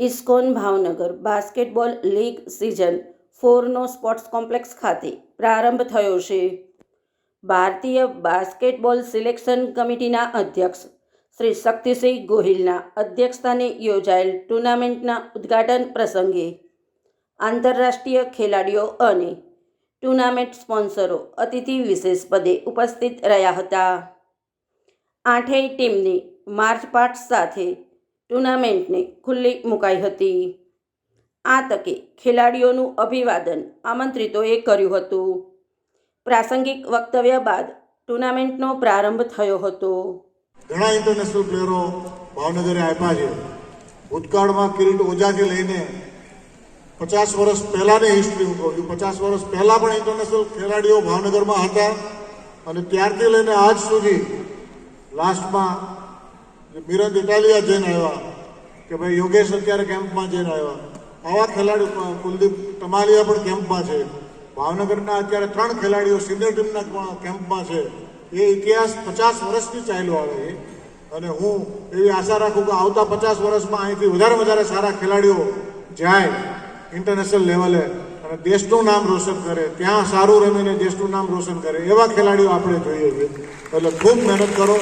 ISKCON Bhavnagar basketball league season 4નો sports complex ખાતે પ્રારંભ થયો છે. ભારતીય બાસ્કેટબોલ સિલેક્શન કમિટીના અધ્યક્ષ શ્રી શક્તિસિંહ ગોહિલના અધ્યક્ષસ્થાને યોજાયેલ ટુર્નામેન્ટના ઉદ્ઘાટન પ્રસંગે આંતરરાષ્ટ્રીય ખેલાડીઓ અને ટુર્નામેન્ટ સ્પોન્સરો અતિથિ વિશેષ પદે ઉપસ્થિત રહ્યા હતા. 8 ટીમની માર્ચપાસ્ટ સાથે ટુર્નામેન્ટને ખુલ્લી મુકાઈ હતી. આ તકે ખેલાડીઓનું અભિવાદન આમંત્રિતોએ કર્યું હતું. પ્રાસંગિક વક્તવ્ય બાદ ટુર્નામેન્ટનો પ્રારંભ થયો હતો. ઘણા ઇન્ટરનેશનલ પ્લેયરો ભાવનગરે આપ્યા છે. ભૂતકાળમાં કિરીટ ઓઝાથી લઈને 50 વર્ષ પહેલાંની હિસ્ટ્રી હું કહું છું. 50 વર્ષ પહેલાં પણ ઇન્ટરનેશનલ ખેલાડીઓ ભાવનગરમાં હતા અને ત્યારથી લઈને આજ સુધી લાસ્ટમાં મિરંદ ઇટાલિયા જઈને આવ્યા કે ભાઈ યોગેશ અત્યારે કેમ્પમાં જઈને આવ્યા. આવા ખેલાડીઓ કુલદીપ ટમાલિયા પણ કેમ્પમાં છે. ભાવનગરના અત્યારે 3 ખેલાડીઓ સિનિયર ટીમના કેમ્પમાં છે. એ ઇતિહાસ 50 વર્ષથી ચાલ્યો આવે છે અને હું એવી આશા રાખું કે આવતા 50 વર્ષમાં અહીંથી વધારે સારા ખેલાડીઓ જાય ઇન્ટરનેશનલ લેવલે અને દેશનું નામ રોશન કરે, ત્યાં સારું રમીને દેશનું નામ રોશન કરે એવા ખેલાડીઓ આપણે જોઈએ છીએ. એટલે ખૂબ મહેનત કરો.